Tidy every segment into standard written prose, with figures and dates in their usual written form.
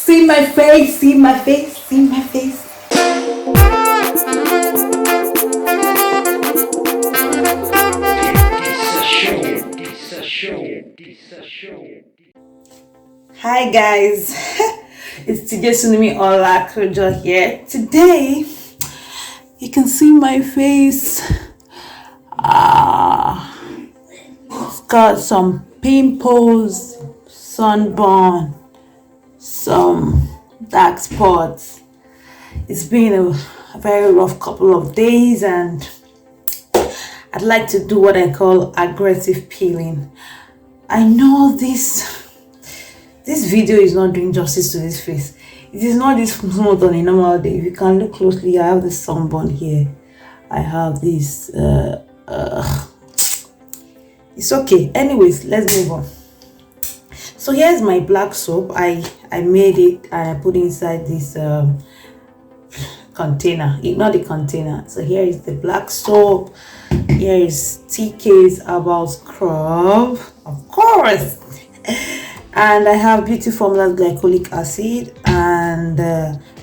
See my face, see my face, see my face. Hi guys, it's TJ Sunimi Olakojo here. Today, you can see my face. It's got some pimples, sunburn, some dark spots. It's been a very rough couple of days, and I'd like to do what I call aggressive peeling. I know this video is not doing justice to this face. It is not this smooth on a normal day. If you can look closely, I have this sunburn here. I have this it's okay. Anyways, let's move on. So here's my black soap. I made it and I put it inside this container. Not the container. So here is the black soap. Here is TK's Herbal Scrub, of course. And I have Beauty Formulas glycolic acid and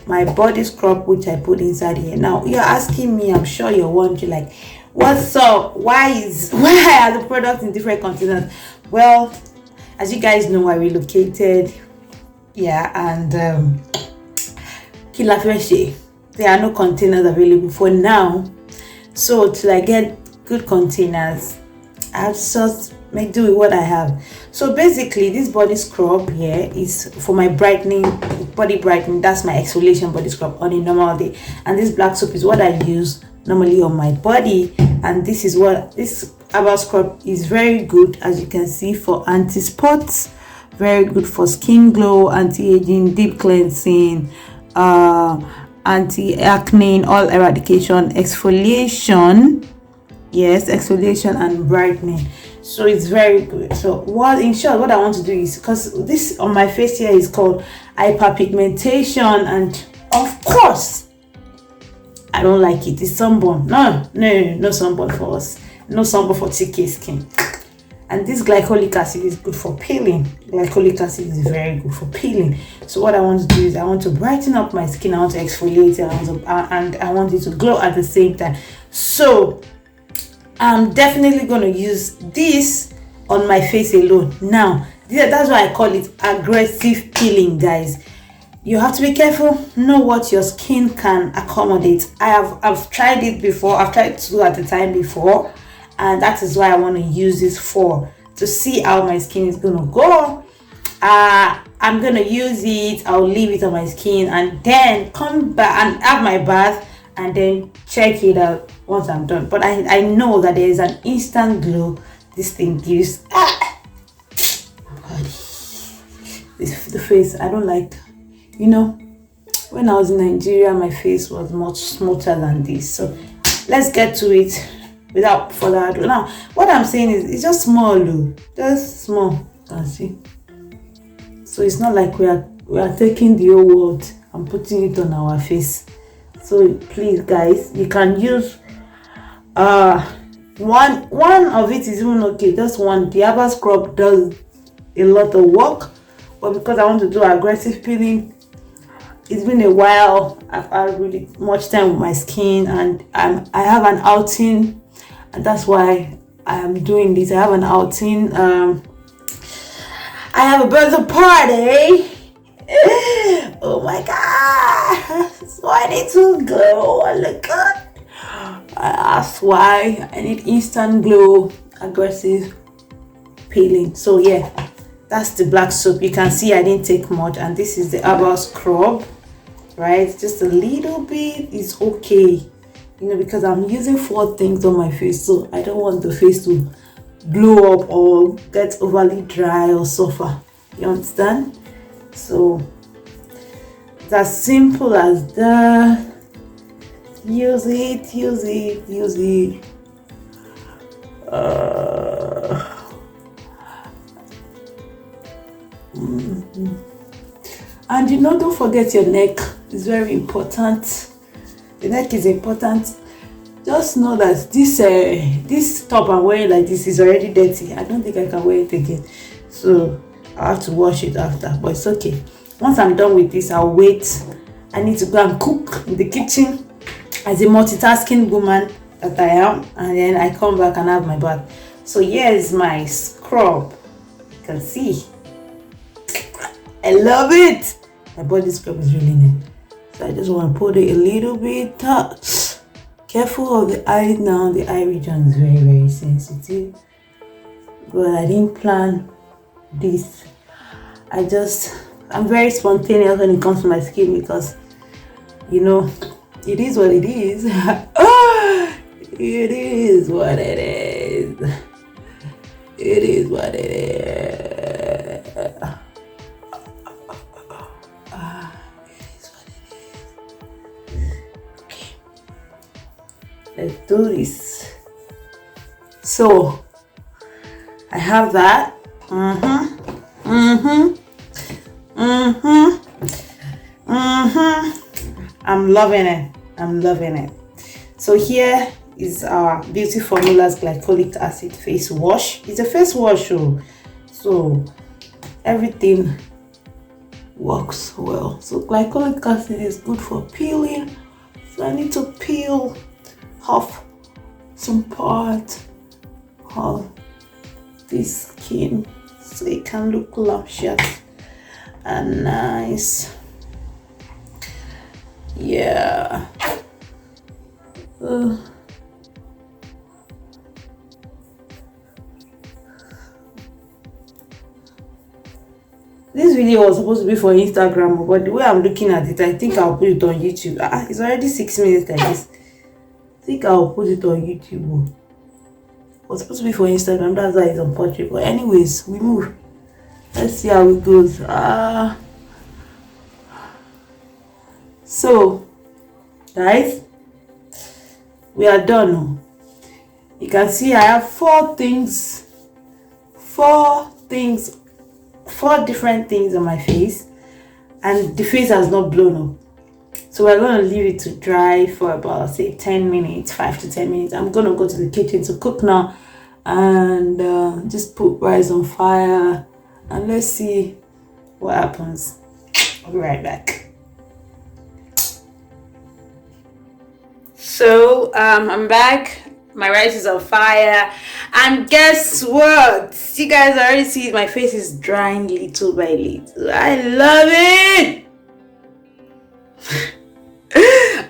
my body scrub, which I put inside here. Now you're asking me, I'm sure you're wondering, like, what's up? Why are the products in different containers? Well, as you guys know, I relocated, and there are no containers available for now. So till I get good containers, I have to just make do with what I have. So basically, this body scrub here is for my body brightening. That's my exfoliation body scrub on a normal day. And this black soap is what I use normally on my body. And this herbal scrub is very good, as you can see, for anti-spots, very good for skin glow, anti-aging, deep cleansing, anti-acne, all eradication, exfoliation. Yes, exfoliation and brightening. So it's very good. So in short, what I want to do is, because this on my face here is called hyperpigmentation, and of course I don't like it. It's sunburn. No sunburn for us. No sunburn for TK skin. And this glycolic acid is good for peeling. Glycolic acid is very good for peeling. So what I want to do is I want to brighten up my skin. I want to exfoliate it, and I want it to glow at the same time. So I'm definitely going to use this on my face alone. Now, that's why I call it aggressive peeling, guys. You have to be careful, know what your skin can accommodate. I've tried it before. I've tried two at a time before, and that is why I want to use this to see how my skin is going to go. I'm going to use it. I'll leave it on my skin and then come back and have my bath and then check it out once I'm done. But I know that there is an instant glow this thing gives. The face, I don't like. You know, when I was in Nigeria, my face was much smoother than this. So let's get to it without further ado. Now, what I'm saying is, it's just small, just small. Can see. So it's not like we are taking the whole world and putting it on our face. So please, guys, you can use one of it is even okay. Just one. The herbal scrub does a lot of work, but because I want to do aggressive peeling, it's been a while. I've had really much time with my skin, and I have an outing, and that's why I am doing this. I have an outing. I have a birthday party. Oh my god! So I need to glow and look good. That's why I need instant glow, aggressive peeling. So yeah, that's the black soap. You can see I didn't take much, and this is the herbal scrub, right? Just a little bit is okay, because I'm using 4 things on my face, so I don't want the face to blow up or get overly dry or suffer. You understand? So it's as simple as that. Use it. And don't forget your neck. It's very important. The neck is important. Just know that this top I'm wearing like this is already dirty. I don't think I can wear it again, so I have to wash it after, but it's okay. Once I'm done with this, I'll wait. I need to go and cook in the kitchen as a multitasking woman that I am, and then I come back and have my bath. So here's my scrub. You can see. I love it. My body scrub is really nice. So I just want to put it a little bit. Careful of the eye now. The eye region is very, very sensitive. But I didn't plan this. I'm very spontaneous when it comes to my skin, because you know, it is what it is. It is what it is. It is what it is. It is what it is. Okay. Let's do this. So I have that. I'm loving it. I'm loving it. So here is our Beauty Formulas glycolic acid face wash. It's a face wash, so everything works well. So glycolic acid is good for peeling. So I need to peel off some part of this skin so it can look luscious and nice. Yeah. This video was supposed to be for Instagram, but the way I'm looking at it, I think I'll put it on YouTube. It's already 6 minutes like this. I think I'll put it on YouTube. It was supposed to be for Instagram, that's why it's on portrait. But anyways, we move. Let's see how it goes. So guys, we are done. You can see I have four different things on my face, and the face has not blown up. So we're going to leave it to dry for about, say, 10 minutes, 5 to 10 minutes. I'm going to go to the kitchen to cook now, and just put rice on fire, and let's see what happens. I'll be right back. So I'm back. My rice is on fire, and guess what? You guys already see my face is drying little by little. I love it.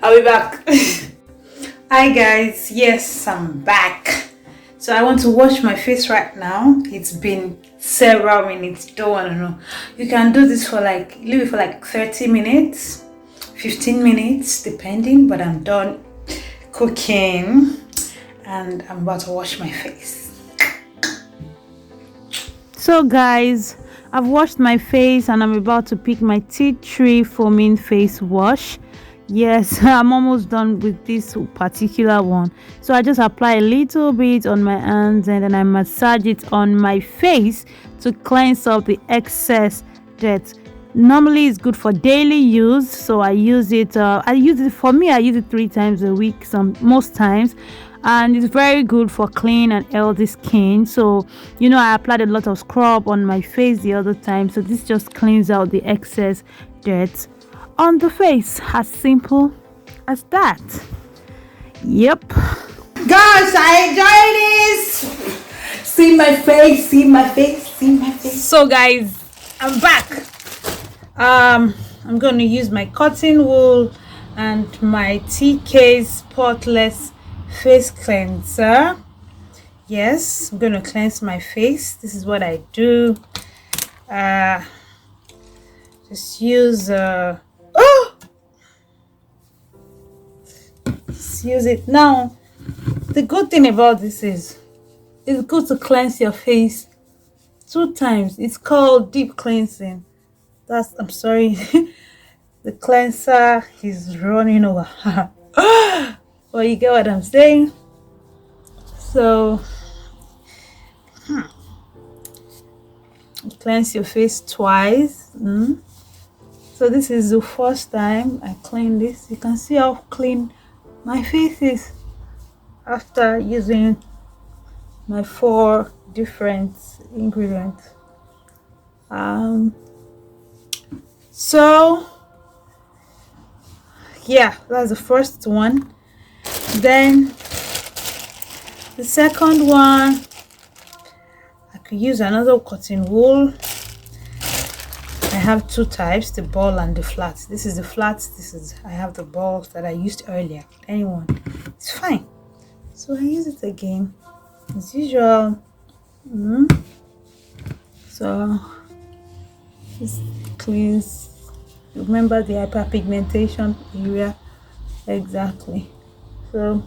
I'll be back. Hi guys, yes, I'm back. So I want to wash my face right now. It's been several minutes. Don't want to know. You can do this for leave it for 30 minutes, 15 minutes, depending. But I'm done cooking, and I'm about to wash my face. So guys, I've washed my face, and I'm about to pick my tea tree foaming face wash. Yes, I'm almost done with this particular one. So I just apply a little bit on my hands, and then I massage it on my face to cleanse up the excess dirt. Normally it's good for daily use, so I use it I use it 3 times a week, most times, and it's very good for clean and healthy skin. So I applied a lot of scrub on my face the other time, so this just cleans out the excess dirt on the face. As simple as that. Yep, guys, I enjoy this. See my face, see my face, see my face. So guys, I'm back. I'm going to use my cotton wool and my TK spotless face cleanser. Yes, I'm going to cleanse my face. This is what I do. Just use just use it. Now the good thing about this is it's good to cleanse your face 2 times. It's called deep cleansing. I'm sorry. The cleanser is running over. Well, you get what I'm saying. So cleanse your face twice. So this is the first time I clean this. You can see how clean my face is after using my 4 different ingredients. So yeah, that's the first one. Then the second one, I could use another cotton wool. I have two types, the ball and the flat. This is the flat, I have the balls that I used earlier. Anyone, it's fine. So I use it again as usual. So this cleans, remember the hyperpigmentation area, exactly. So,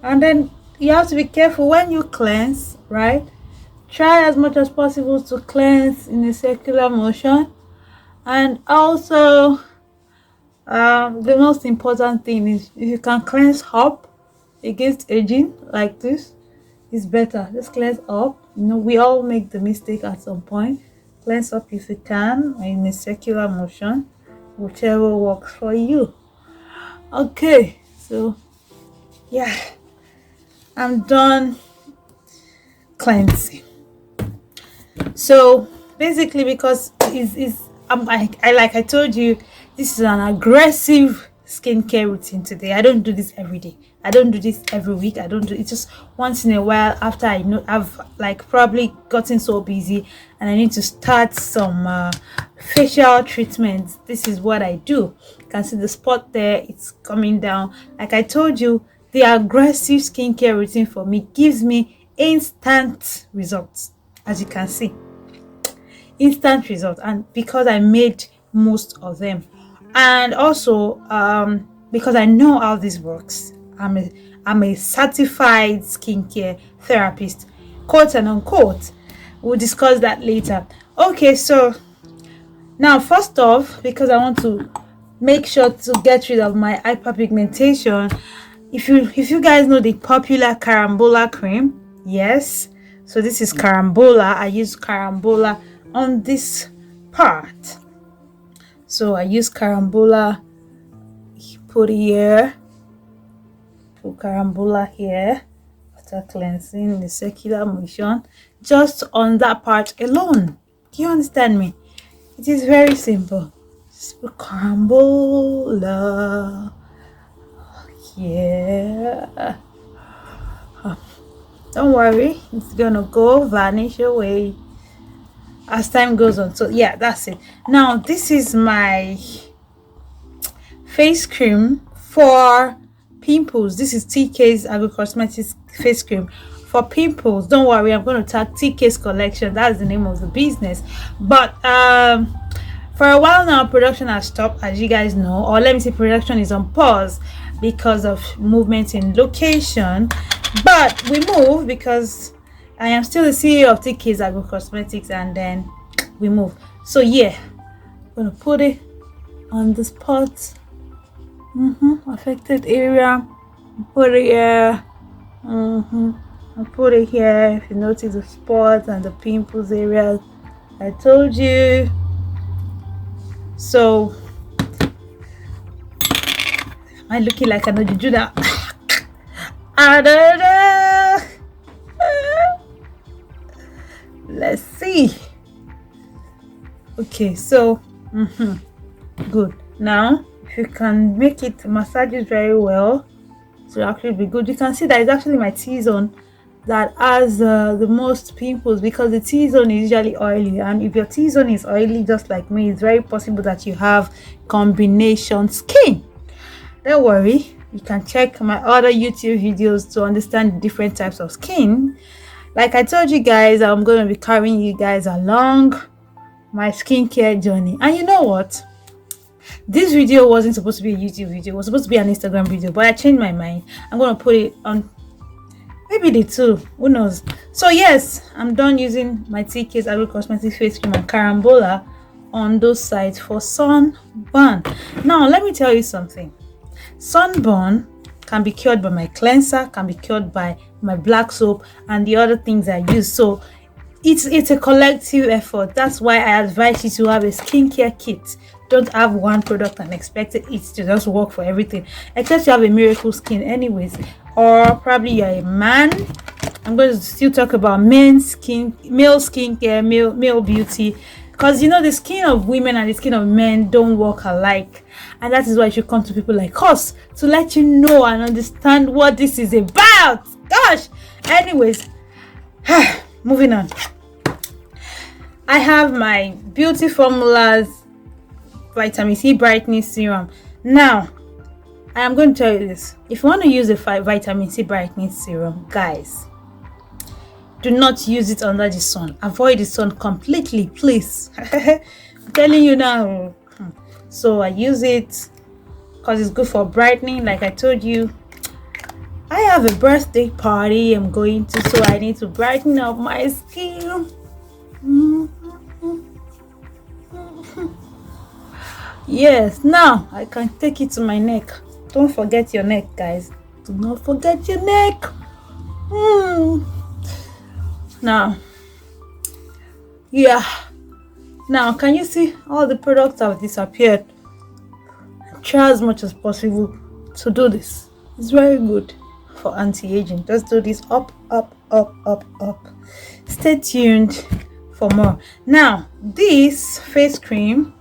and then you have to be careful when you cleanse, right? Try as much as possible to cleanse in a circular motion. And also the most important thing is, if you can cleanse up against aging like this, it's better. Just cleanse up. We all make the mistake at some point. Cleanse up if you can, or in a circular motion, whichever works for you. Okay, so yeah, I'm done cleansing. So basically, because like I told you, this is an aggressive skincare routine today. I don't do this every day. I don't do this every week. I don't do it just once in a while, after I know I've like probably gotten so busy and I need to start some facial treatments. This is what I do. You can see the spot there, it's coming down. Like I told you, the aggressive skincare routine for me gives me instant results. As you can see, instant results, and because I made most of them, and also because I know how this works. I'm a certified skincare therapist, quote and unquote. We'll discuss that later. Okay, so now first off, because I want to make sure to get rid of my hyperpigmentation, if you guys know the popular carambola cream, yes. So this is carambola. I use carambola on this part. So I use carambola, put here, put carambola here after cleansing the circular motion, just on that part alone. Do you understand me? It is very simple. Just put carambola here. Don't worry, it's gonna go vanish away as time goes on. So yeah, that's it. Now this is my face cream for pimples. This is TK's Agro Cosmetics face cream for pimples. Don't worry, I'm going to tag TK's collection. That's the name of the business. But for a while now, production has stopped, as you guys know, or let me say production is on pause because of movement in location. But we move because I am still the CEO of TK's Agro Cosmetics, and then we move. So yeah, I'm gonna put it on the spot, affected area. Put it here. I put it here. If you notice the spots and the pimples areas, I told you. So am I looking like I know to do that? I don't know. Let's see. Okay, so good. Now if you can make it massage it very well, it will actually be good. You can see that it's actually my T-zone that has the most pimples, because the T-zone is usually oily, and if your T-zone is oily just like me, it's very possible that you have combination skin. Don't worry, you can check my other YouTube videos to understand the different types of skin. Like I told you guys, I'm going to be carrying you guys along my skincare journey. And you know what, this video wasn't supposed to be a YouTube video, it was supposed to be an Instagram video, but I changed my mind. I'm going to put it on maybe the two, who knows. So yes, I'm done using my TK's Agro Cosmetics face cream and carambola on those sides for sunburn. Now let me tell you something. Sunburn can be cured by my cleanser, can be cured by my black soap and the other things I use. So it's a collective effort. That's why I advise you to have a skincare kit. Don't have one product and expect it to just work for everything, except you have a miracle skin anyways, or probably you're a man. I'm going to still talk about male skincare, male beauty. because you know the skin of women and the skin of men don't work alike, and that is why you should come to people like us to let you know and understand what this is about. Gosh, anyways, moving on. I have my Beauty Formulas vitamin C brightening serum. Now I am going to tell you this: if you want to use a vitamin C brightening serum, guys, do not use it under the sun. Avoid the sun completely, please. I'm telling you now. So I use it because it's good for brightening. Like I told you, I have a birthday party I'm going to, so I need to brighten up my skin. Yes, now I can take it to my neck. Don't forget your neck, guys. Do not forget your neck. Now, yeah. Now, can you see all the products have disappeared? Try as much as possible to do this. It's very good for anti-aging. Just do this up, up, up, up, up. Stay tuned for more. Now, this face cream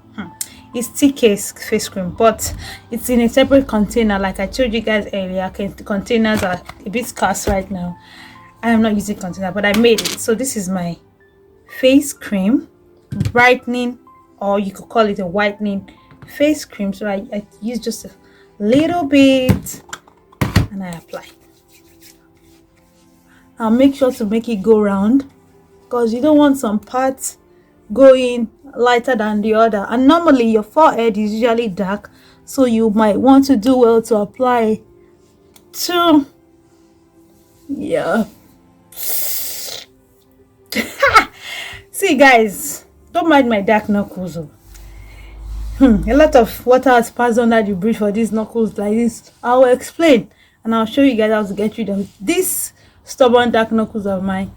is TK's face cream, but it's in a separate container. Like I told you guys earlier, containers are a bit scarce right now. I am not using container, but I made it. So this is my face cream, brightening, or you could call it a whitening face cream. So I use just a little bit and I apply. I'll make sure to make it go round, because you don't want some parts going lighter than the other, and normally your forehead is usually dark, so you might want to do well to apply to, yeah. See guys, don't mind my dark knuckles. A lot of water has passed under the bridge for these knuckles like this. I will explain and I'll show you guys how to get rid of these stubborn dark knuckles of mine,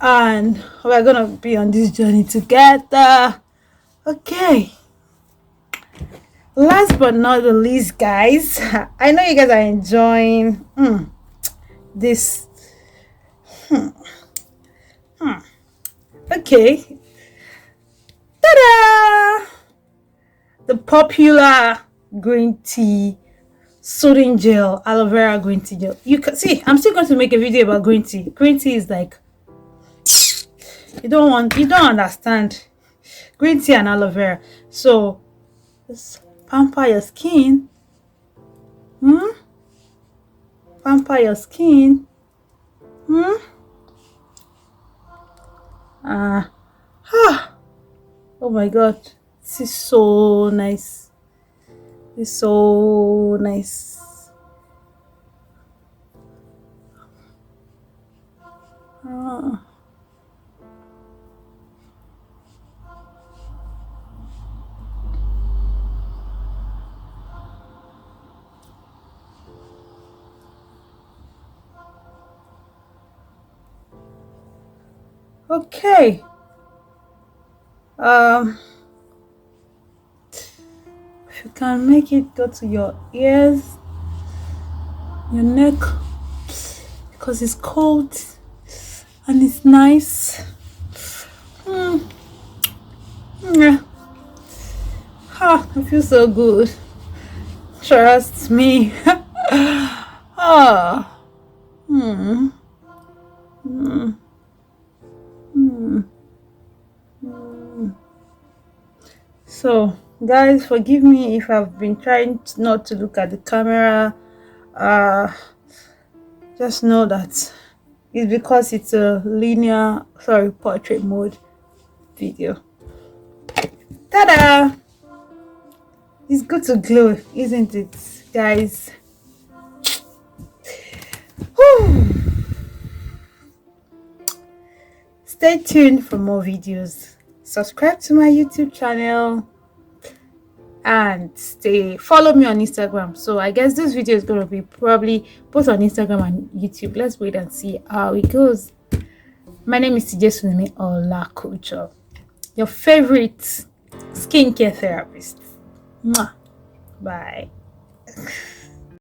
and we're gonna be on this journey together. Okay, last but not the least, guys, I know you guys are enjoying this. Okay, ta-da! The popular green tea soothing gel, aloe vera green tea gel. You can see I'm still going to make a video about green tea. Green tea is like, you don't understand green tea and aloe vera. So just pamper your skin. Pamper your skin. Oh my god, this is so nice. It's so nice. Okay. If you can make it go to your ears, your neck, because it's cold and it's nice. Yeah. I feel so good. Trust me. So guys, forgive me if I've been trying not to look at the camera. Just know that it's because it's a portrait mode video. Ta-da! It's good to glow, isn't it, guys? Stay tuned for more videos. Subscribe to my YouTube channel and follow me on Instagram. So I guess this video is going to be probably both on Instagram and YouTube. Let's wait and see how it goes. My name is TJ Sunemi Ola Culture, your favorite skincare therapist. Mwah. Bye.